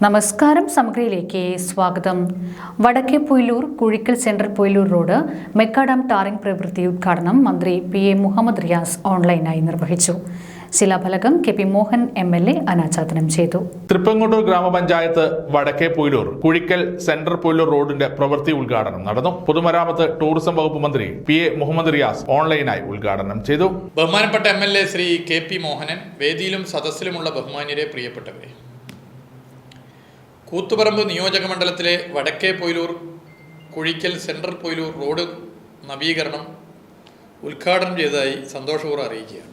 നമസ്കാരം. സമഗ്രയിലേക്ക് സ്വാഗതം. വടക്കേ Poyilur കുഴിക്കൽ central Poyilur road മെക്കാഡാം tarring പ്രവൃത്തി ഉദ്ഘാടനം മന്ത്രി PA മുഹമ്മദ് റിയാസ് ഓൺലൈനായി നിർവഹിച്ചു. ശിലാഫലകം KP മോഹൻ MLA അനാച്ഛാദനം ചെയ്തു. തൃപ്പങ്ങോട്ടൂർ ഗ്രാമപഞ്ചായത്ത് വടക്കേ പൊയിലൂർ കുഴിക്കൽ സെൻട്രൽ പൊയിലൂർ റോഡിന്റെ പ്രവൃത്തി ഉദ്ഘാടനം നടന്നു. പൊതുമരാമത്ത് ടൂറിസം വകുപ്പ് മന്ത്രി PA മുഹമ്മദ് റിയാസ് ഓൺലൈനായി ഉദ്ഘാടനം ചെയ്തു. ബഹുമാനപ്പെട്ട MLA ശ്രീ KP മോഹനൻ, വേദിയിലും സദസ്സിലുമുള്ള ബഹുമാന്യരെ, പ്രിയപ്പെട്ടവരെ, കൂത്തുപറമ്പ് നിയോജക മണ്ഡലത്തിലെ വടക്കേ പൊയിലൂർ കുഴിക്കൽ സെൻട്രൽ പൊയിലൂർ റോഡ് നവീകരണം ഉദ്ഘാടനം ചെയ്തതായി സന്തോഷപൂർവ്വം അറിയിക്കുകയാണ്.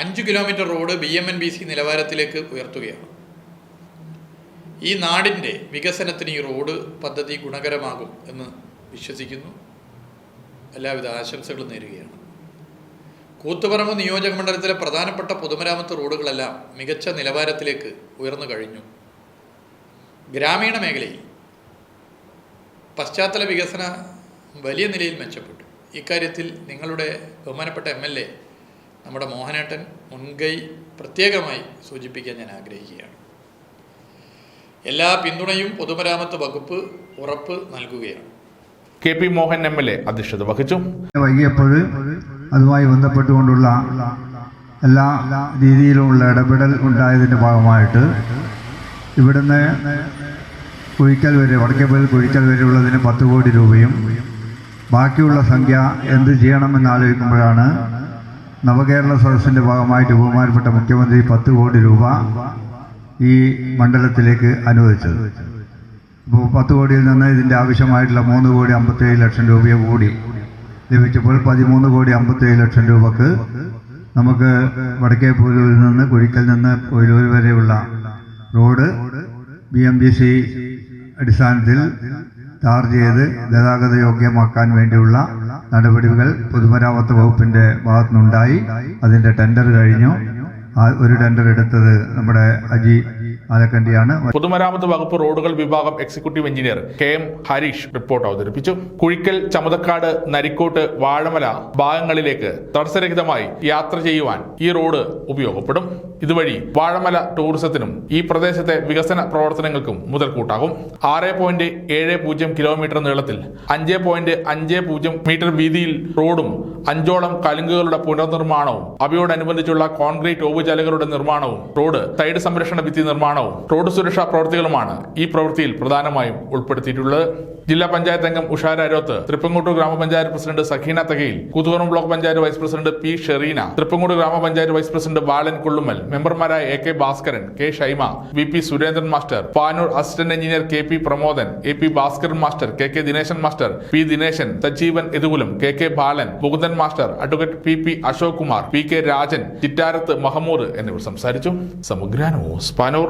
5 കിലോമീറ്റർ റോഡ് BMNBC നിലവാരത്തിലേക്ക് ഉയർത്തുകയാണ്. ഈ നാടിൻ്റെ വികസനത്തിന് ഈ റോഡ് പദ്ധതി ഗുണകരമാകും എന്ന് വിശ്വസിക്കുന്നു. എല്ലാവിധ ആശംസകളും നേരുകയാണ്. കൂത്തുപറമ്പ് നിയോജക മണ്ഡലത്തിലെ പ്രധാനപ്പെട്ട പൊതുമരാമത്ത് റോഡുകളെല്ലാം മികച്ച നിലവാരത്തിലേക്ക് ഉയർന്നു കഴിഞ്ഞു. ഗ്രാമീണ മേഖലയിൽ പശ്ചാത്തല വികസന വലിയ നിലയിൽ മെച്ചപ്പെട്ടു. ഇക്കാര്യത്തിൽ നിങ്ങളുടെ ബഹുമാനപ്പെട്ട MLA നമ്മുടെ മോഹനേട്ടൻ മുൻകൈ പ്രത്യേകമായി സൂചിപ്പിക്കാൻ ഞാൻ ആഗ്രഹിക്കുകയാണ്. എല്ലാ പിന്തുണയും പൊതുമരാമത്ത് വകുപ്പ് ഉറപ്പ് നൽകുകയാണ്. KP മോഹൻ MLA അധ്യക്ഷത വഹിച്ചു. വൈകിയപ്പോൾ അതുമായി ബന്ധപ്പെട്ടുകൊണ്ടുള്ള എല്ലാ രീതിയിലുമുള്ള ഇടപെടൽ ഉണ്ടായതിൻ്റെ ഭാഗമായിട്ട് ഇവിടുന്ന് കുഴിക്കൽ വരെ, വടക്കേപ്പൊയിൽ കുഴിക്കൽ വരെയുള്ളതിന് 10 കോടി രൂപയും ബാക്കിയുള്ള സംഖ്യ എന്ത് ചെയ്യണമെന്നാലോചിക്കുമ്പോഴാണ് നവകേരള സദസ്സിൻ്റെ ഭാഗമായിട്ട് ബഹുമാനപ്പെട്ട മുഖ്യമന്ത്രി 10 കോടി രൂപ ഈ മണ്ഡലത്തിലേക്ക് അനുവദിച്ചത്. അപ്പോൾ 10 കോടിയിൽ നിന്ന് ഇതിൻ്റെ ആവശ്യമായിട്ടുള്ള 3,57,00,000 രൂപയെ കൂടി ലഭിച്ചപ്പോൾ 13,57,00,000 രൂപക്ക് നമുക്ക് വടക്കേ പൊയിലൂരിൽ നിന്ന് കുഴിക്കൽ നിന്ന് പൊയിലൂർ വരെയുള്ള റോഡ് BMBC അടിസ്ഥാനത്തിൽ ടാർ ചെയ്ത് ഗതാഗത യോഗ്യമാക്കാൻ വേണ്ടിയുള്ള നടപടികൾ പൊതുമരാമത്ത് വകുപ്പിൻ്റെ ഭാഗത്തുനിന്നുണ്ടായി. അതിൻ്റെ ടെൻഡർ കഴിഞ്ഞു. ഒരു ടെൻഡർ എടുത്തത് നമ്മുടെ അജി ആലക്കണ്ടിയാണ്. പൊതുമരാമത്ത് വകുപ്പ് റോഡുകൾ വിഭാഗം executive engineer KM Harish report അവതരിപ്പിച്ചു. കുഴിക്കൽ, ചമതക്കാട്, നരിക്കോട്ട്, വാഴമല ഭാഗങ്ങളിലേക്ക് തടസ്സരഹിതമായി യാത്ര ചെയ്യുവാൻ ഈ റോഡ് ഉപയോഗപ്പെടും. ഇതുവഴി വാഴമല ടൂറിസത്തിനും ഈ പ്രദേശത്തെ വികസന പ്രവർത്തനങ്ങൾക്കും മുതൽക്കൂട്ടാകും. 6.70 കിലോമീറ്റർ നീളത്തിൽ 5.50 മീറ്റർ വീതിയിൽ റോഡും 5ഓളം കലുങ്കുകളുടെ പുനർനിർമ്മാണവും അവയോടനുബന്ധിച്ചുള്ള കോൺക്രീറ്റ് ഓവുചാലുകളുടെ നിർമ്മാണവും റോഡ് സൈഡ് സംരക്ഷണ ഭിത്തി നിർമ്മാണവും റോഡ് സുരക്ഷാ പ്രവൃത്തികളുമാണ് ഈ പ്രവൃത്തിയിൽ പ്രധാനമായും ഉൾപ്പെടുത്തിയിട്ടുള്ളത്. ജില്ലാ പഞ്ചായത്ത് അംഗം ഉഷാര അരോത്ത്, തൃപ്പങ്ങോട്ടൂർ ഗ്രാമപഞ്ചായത്ത് president Sakheena Thakayil, Koothuparamba block panchayat vice president P Shereena, Thrippangottur ഗ്രാമപഞ്ചായത്ത് വൈസ് പ്രസിഡന്റ് ബാലൻ കൊള്ളുമ്മൽ, മെമ്പർമാരായ AK Bhaskaran, K Shyma, VP Surendran master, Panoor assistant engineer KP Pramodan, AP Bhaskaran master, KK Dineshan master, P Dineshan, Sajeevan Ethukulam, KK Balan, Mukundan master, advocate PP Ashok Kumar, PK Rajan, Chittarath Mahamood എന്നിവർ സംസാരിച്ചു. സമഗ്ര ന്യൂസ്, പാനൂർ.